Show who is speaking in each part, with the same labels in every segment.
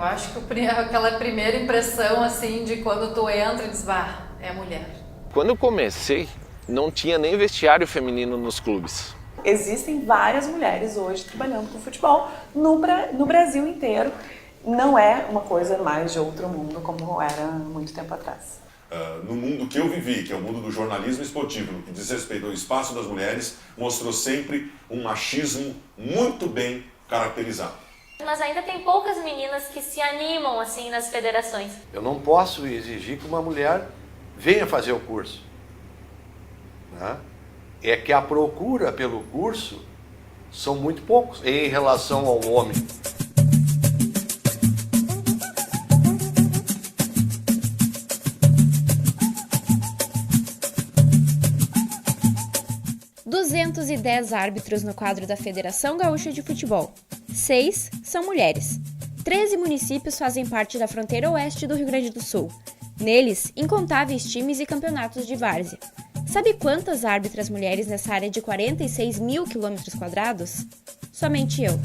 Speaker 1: Eu acho que aquela primeira impressão assim de quando tu entra e diz, bah, é mulher.
Speaker 2: Quando eu comecei, não tinha nem vestiário feminino nos clubes.
Speaker 3: Existem várias mulheres hoje trabalhando com futebol no Brasil inteiro. Não é uma coisa mais de outro mundo como era muito tempo atrás.
Speaker 4: No mundo que eu vivi, que é o mundo do jornalismo esportivo, no que diz respeito ao espaço das mulheres, mostrou sempre um machismo muito bem caracterizado.
Speaker 5: Mas ainda tem poucas meninas que se animam assim nas federações.
Speaker 6: Eu não posso exigir que uma mulher venha fazer o curso, né? É que a procura pelo curso são muito poucos em relação ao homem.
Speaker 7: ...210 árbitros no quadro da Federação Gaúcha de Futebol. 6 são mulheres. 13 municípios fazem parte da fronteira oeste do Rio Grande do Sul. Neles, incontáveis times e campeonatos de várzea. Sabe quantas árbitras mulheres nessa área de 46 mil quilômetros quadrados? Somente eu.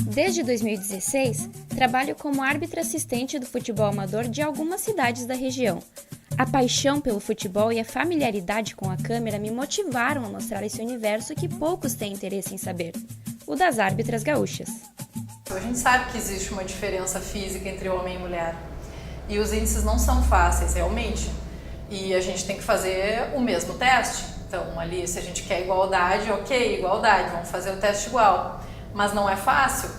Speaker 7: Desde 2016, trabalho como árbitra assistente do futebol amador de algumas cidades da região. A paixão pelo futebol e a familiaridade com a câmera me motivaram a mostrar esse universo que poucos têm interesse em saber, o das árbitras gaúchas.
Speaker 1: A gente sabe que existe uma diferença física entre homem e mulher. E os índices não são fáceis, realmente. E a gente tem que fazer o mesmo teste. Então, ali, se a gente quer igualdade, ok, igualdade, vamos fazer o teste igual. Mas não é fácil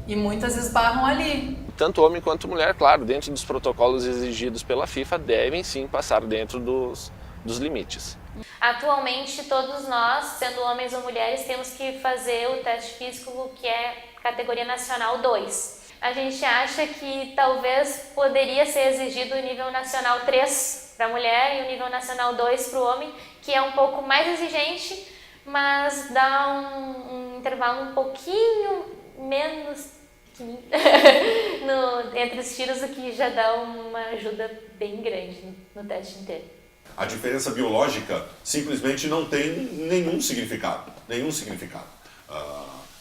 Speaker 1: e muitas esbarram ali.
Speaker 2: Tanto homem quanto mulher, claro, dentro dos protocolos exigidos pela FIFA, devem sim passar dentro dos limites.
Speaker 5: Atualmente, todos nós, sendo homens ou mulheres, temos que fazer o teste físico que é categoria nacional 2. A gente acha que talvez poderia ser exigido o nível nacional 3 para a mulher e o nível nacional 2 para o homem, que é um pouco mais exigente, mas dá um intervalo um pouquinho menos entre os tiros, o que já dá uma ajuda bem grande no teste inteiro.
Speaker 4: A diferença biológica simplesmente não tem nenhum significado.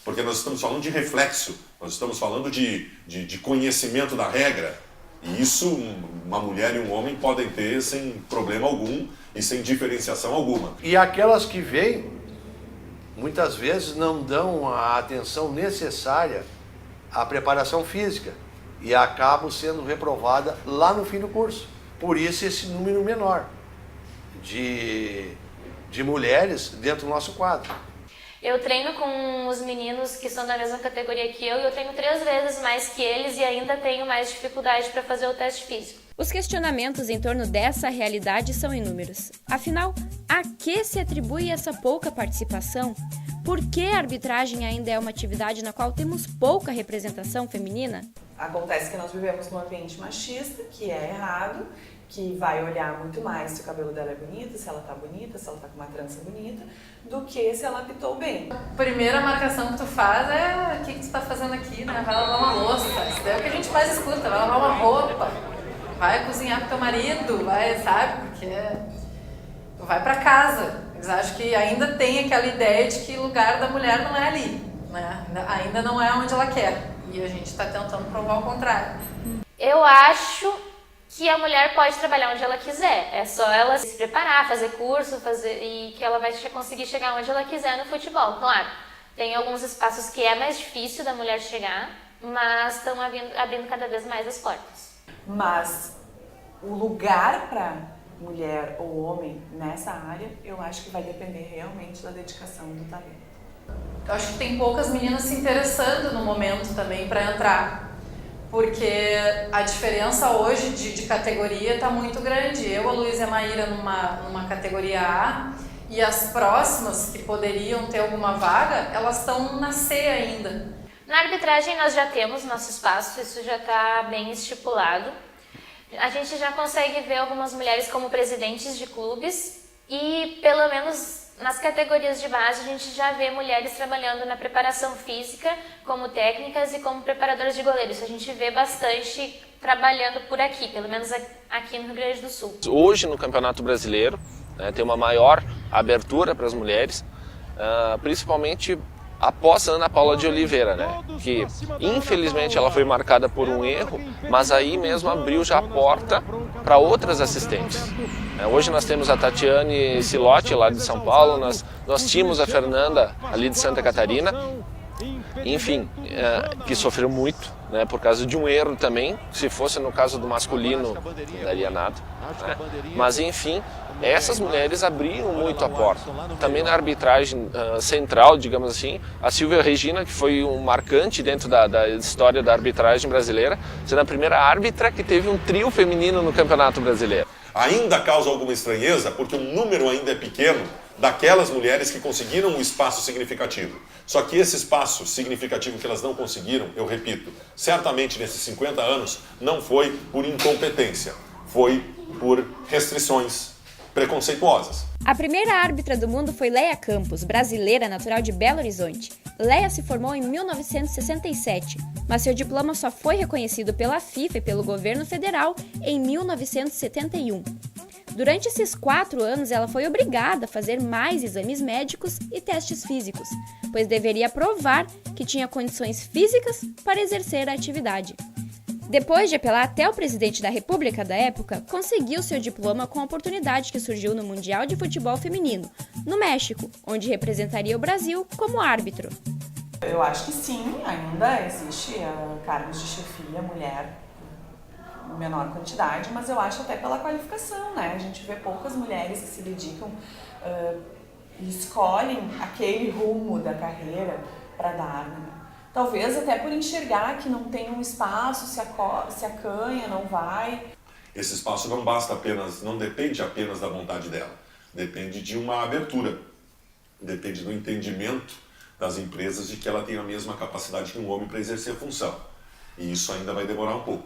Speaker 4: Porque nós estamos falando de reflexo, nós estamos falando de conhecimento da regra. E isso uma mulher e um homem podem ter sem problema algum e sem diferenciação alguma.
Speaker 6: E aquelas que vêm, muitas vezes não dão a atenção necessária à preparação física e acabam sendo reprovadas lá no fim do curso. Por isso esse número menor de mulheres dentro do nosso quadro.
Speaker 5: Eu treino com os meninos que são da mesma categoria que eu e eu treino 3 vezes mais que eles e ainda tenho mais dificuldade para fazer o teste físico.
Speaker 7: Os questionamentos em torno dessa realidade são inúmeros. Afinal, a que se atribui essa pouca participação? Por que a arbitragem ainda é uma atividade na qual temos pouca representação feminina?
Speaker 3: Acontece que nós vivemos num ambiente machista, que é errado, que vai olhar muito mais se o cabelo dela é bonito, se ela tá bonita, se ela tá com uma trança bonita, do que se ela apitou bem.
Speaker 1: A primeira marcação que tu faz é o que tu tá fazendo aqui, né? Vai lavar uma louça, isso daí é o que a gente mais escuta, vai lavar uma roupa, vai cozinhar pro teu marido, vai, sabe? Porque tu vai pra casa. Eles acham que ainda tem aquela ideia de que o lugar da mulher não é ali, né? Ainda não é onde ela quer. E a gente tá tentando provar o contrário.
Speaker 5: Eu acho que a mulher pode trabalhar onde ela quiser, é só ela se preparar, fazer curso, e que ela vai conseguir chegar onde ela quiser no futebol. Claro, tem alguns espaços que é mais difícil da mulher chegar, mas estão abrindo cada vez mais as portas.
Speaker 3: Mas o lugar para mulher ou homem nessa área, eu acho que vai depender realmente da dedicação do talento.
Speaker 1: Eu acho que tem poucas meninas se interessando no momento também para entrar. Porque a diferença hoje de categoria está muito grande. Eu, a Luísa e a Maíra numa categoria A, e as próximas que poderiam ter alguma vaga, elas estão na C ainda.
Speaker 5: Na arbitragem nós já temos nosso espaço, isso já está bem estipulado. A gente já consegue ver algumas mulheres como presidentes de clubes e pelo menos nas categorias de base a gente já vê mulheres trabalhando na preparação física como técnicas e como preparadoras de goleiro. Isso a gente vê bastante trabalhando por aqui, pelo menos aqui no Rio Grande do Sul.
Speaker 2: Hoje no Campeonato Brasileiro, né, tem uma maior abertura para as mulheres, principalmente após Ana Paula de Oliveira, né? Que infelizmente ela foi marcada por um erro, mas aí mesmo abriu já a porta para outras assistentes. Hoje nós temos a Tatiane Silotti lá de São Paulo, nós tínhamos a Fernanda ali de Santa Catarina, enfim, que sofreu muito, né, por causa de um erro também. Se fosse no caso do masculino, não daria nada, né? Mas enfim, essas mulheres abriram muito a porta. Também na arbitragem central, digamos assim, a Silvia Regina, que foi um marcante dentro da história da arbitragem brasileira, sendo a primeira árbitra que teve um trio feminino no Campeonato Brasileiro.
Speaker 4: Ainda causa alguma estranheza porque o número ainda é pequeno daquelas mulheres que conseguiram um espaço significativo. Só que esse espaço significativo que elas não conseguiram, eu repito, certamente nesses 50 anos não foi por incompetência, foi por restrições preconceituosas.
Speaker 7: A primeira árbitra do mundo foi Leia Campos, brasileira natural de Belo Horizonte. Leia se formou em 1967, mas seu diploma só foi reconhecido pela FIFA e pelo governo federal em 1971. Durante esses 4 anos, ela foi obrigada a fazer mais exames médicos e testes físicos, pois deveria provar que tinha condições físicas para exercer a atividade. Depois de apelar até o presidente da República da época, conseguiu seu diploma com a oportunidade que surgiu no Mundial de Futebol Feminino, no México, onde representaria o Brasil como árbitro.
Speaker 3: Eu acho que sim, ainda existe cargos de chefia mulher em menor quantidade, mas eu acho até pela qualificação, né? A gente vê poucas mulheres que se dedicam e escolhem aquele rumo da carreira para dar, né? Talvez até por enxergar que não tem um espaço, se acanha, não vai.
Speaker 4: Esse espaço não depende apenas da vontade dela, depende de uma abertura, depende do entendimento das empresas de que ela tem a mesma capacidade que um homem para exercer a função. E isso ainda vai demorar um pouco.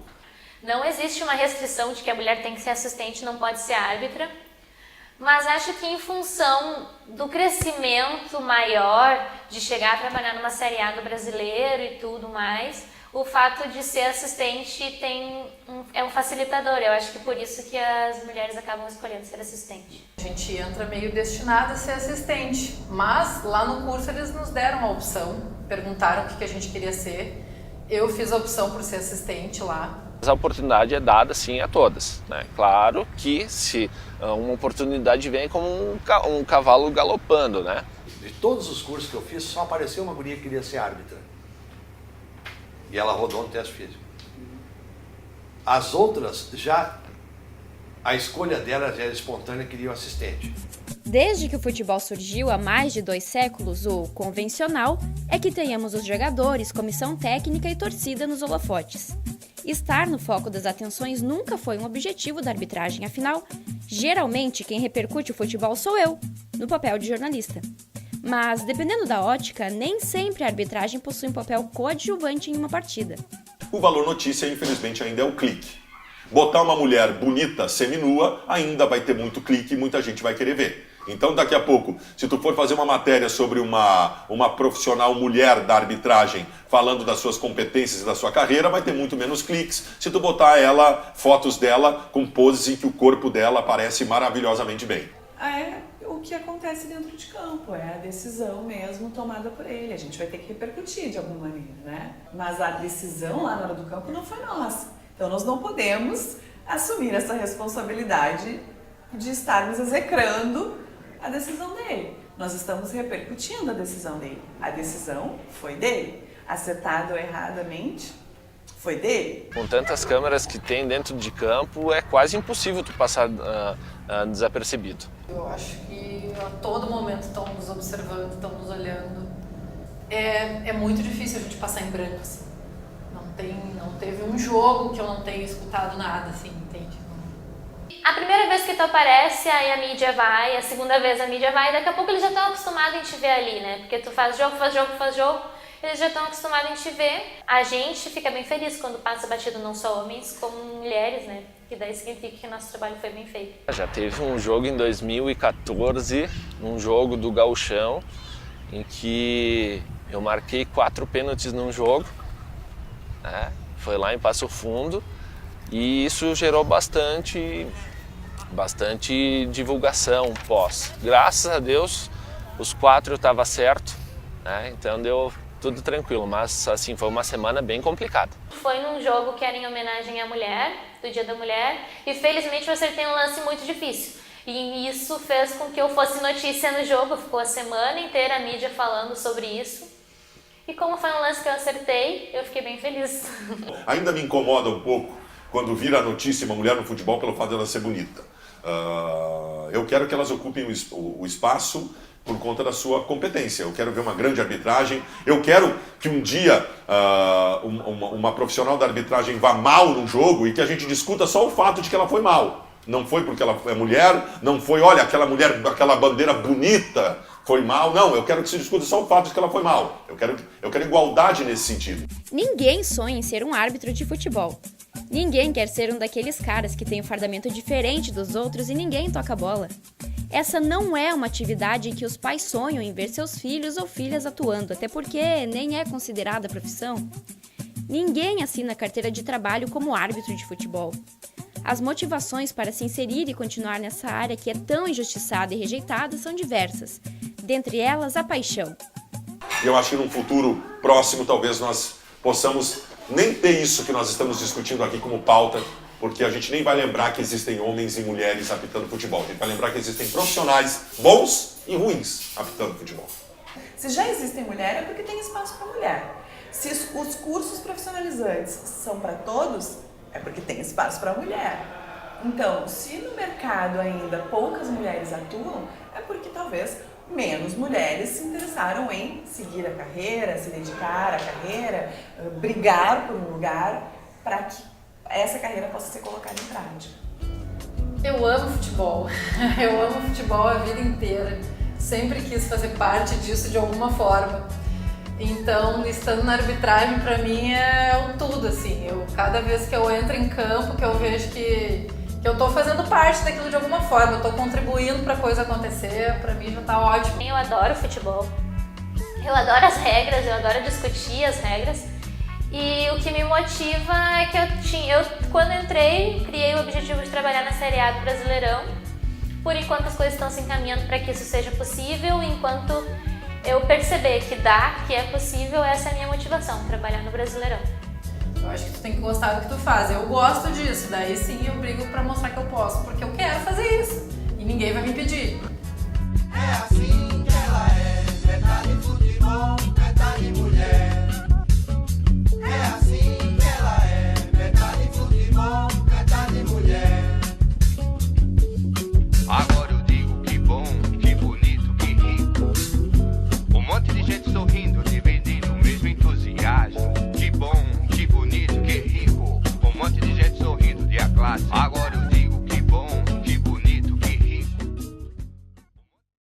Speaker 5: Não existe uma restrição de que a mulher tem que ser assistente, não pode ser árbitra, mas acho que em função do crescimento maior de chegar a trabalhar numa Série A do Brasileiro e tudo mais, o fato de ser assistente é um facilitador. Eu acho que por isso que as mulheres acabam escolhendo ser assistente.
Speaker 1: A gente entra meio destinada a ser assistente, mas lá no curso eles nos deram uma opção, perguntaram o que a gente queria ser. Eu fiz a opção por ser assistente lá.
Speaker 2: A oportunidade é dada sim a todas, né? Claro que se uma oportunidade vem como um cavalo galopando, né?
Speaker 6: De todos os cursos que eu fiz, só apareceu uma guria que queria ser árbitra. E ela rodou no teste físico. As outras, a escolha dela já era espontânea, queria um assistente.
Speaker 7: Desde que o futebol surgiu há mais de 2 séculos, o convencional é que tenhamos os jogadores, comissão técnica e torcida nos holofotes. Estar no foco das atenções nunca foi um objetivo da arbitragem, afinal, geralmente quem repercute o futebol sou eu, no papel de jornalista. Mas, dependendo da ótica, nem sempre a arbitragem possui um papel coadjuvante em uma partida.
Speaker 4: O valor notícia, infelizmente, ainda é o clique. Botar uma mulher bonita, seminua, ainda vai ter muito clique e muita gente vai querer ver. Então, daqui a pouco, se tu for fazer uma matéria sobre uma profissional mulher da arbitragem, falando das suas competências e da sua carreira, vai ter muito menos cliques se tu botar fotos dela com poses em que o corpo dela aparece maravilhosamente bem.
Speaker 3: É o que acontece dentro de campo, é a decisão mesmo tomada por ele. A gente vai ter que repercutir de alguma maneira, né? Mas a decisão lá na hora do campo não foi nossa. Então, nós não podemos assumir essa responsabilidade de estarmos execrando a decisão dele. Nós estamos repercutindo a decisão dele. A decisão foi dele. Acertado ou erradamente, foi dele.
Speaker 2: Com tantas câmeras que tem dentro de campo, é quase impossível tu passar desapercebido.
Speaker 1: Eu acho que a todo momento estão nos observando, estão nos olhando. É muito difícil a gente passar em branco, assim. Não teve um jogo que eu não tenha escutado nada, assim, entende?
Speaker 5: A primeira vez que tu aparece, aí a mídia vai, a segunda vez a mídia vai, daqui a pouco eles já estão acostumados em te ver ali, né? Porque tu faz jogo, eles já estão acostumados em te ver. A gente fica bem feliz quando passa batido não só homens, como mulheres, né? Que daí significa que o nosso trabalho foi bem feito.
Speaker 2: Já teve um jogo em 2014, um jogo do Gauchão, em que eu marquei 4 pênaltis num jogo, né? Foi lá em Passo Fundo, e isso gerou bastante divulgação pós. Graças a Deus, os 4 eu estava certo, né? Então deu tudo tranquilo, mas assim, foi uma semana bem complicada.
Speaker 5: Foi num jogo que era em homenagem à mulher, do Dia da Mulher, e felizmente eu acertei um lance muito difícil. E isso fez com que eu fosse notícia no jogo, ficou a semana inteira a mídia falando sobre isso. E como foi um lance que eu acertei, eu fiquei bem feliz.
Speaker 4: Ainda me incomoda um pouco quando vira a notícia uma mulher no futebol pelo fato de ela ser bonita. Eu quero que elas ocupem o espaço por conta da sua competência. Eu quero ver uma grande arbitragem. Eu quero que um dia uma profissional da arbitragem vá mal num jogo e que a gente discuta só o fato de que ela foi mal. Não foi porque ela é mulher, não foi, olha, aquela mulher, aquela bandeira bonita foi mal. Não, eu quero que se discuta só o fato de que ela foi mal. Eu quero igualdade nesse sentido.
Speaker 7: Ninguém sonha em ser um árbitro de futebol. Ninguém quer ser um daqueles caras que tem um fardamento diferente dos outros e ninguém toca bola. Essa não é uma atividade em que os pais sonham em ver seus filhos ou filhas atuando, até porque nem é considerada profissão. Ninguém assina carteira de trabalho como árbitro de futebol. As motivações para se inserir e continuar nessa área que é tão injustiçada e rejeitada são diversas, dentre elas a paixão.
Speaker 4: Eu acho que num futuro próximo talvez nós possamos nem ter isso que nós estamos discutindo aqui como pauta, porque a gente nem vai lembrar que existem homens e mulheres apitando futebol. A gente vai lembrar que existem profissionais bons e ruins apitando futebol.
Speaker 3: Se já existem mulheres, é porque tem espaço para mulher. Se os cursos profissionalizantes são para todos, é porque tem espaço para mulher. Então, se no mercado ainda poucas mulheres atuam, é porque talvez menos mulheres se interessaram em seguir a carreira, se dedicar à carreira, brigar por um lugar para que essa carreira possa ser colocada em prática.
Speaker 1: Eu amo futebol. Eu amo futebol a vida inteira. Sempre quis fazer parte disso de alguma forma. Então, estando na arbitragem, pra mim é o tudo, assim. Cada vez que eu entro em campo, que eu vejo que eu tô fazendo parte daquilo de alguma forma, eu tô contribuindo pra coisa acontecer, pra mim já tá ótimo.
Speaker 5: Eu adoro futebol. Eu adoro as regras, eu adoro discutir as regras. E o que me motiva é que eu quando entrei, criei o objetivo de trabalhar na Série A do Brasileirão. Por enquanto as coisas estão se encaminhando para que isso seja possível, enquanto eu perceber que dá, que é possível, essa é a minha motivação, trabalhar no Brasileirão.
Speaker 1: Eu acho que tu tem que gostar do que tu faz. Eu gosto disso, daí sim eu brigo pra mostrar que eu posso, porque eu quero fazer isso. E ninguém vai me impedir.
Speaker 8: É assim que ela é, metade futebol, metade mulher. É assim que ela é, metade futebol, metade mulher.
Speaker 9: Agora eu digo que bom, que bonito, que rico. Um monte de gente sorrindo, dividindo o mesmo entusiasmo. Que bom, que bonito, que rico. Um monte de gente sorrindo de a classe. Agora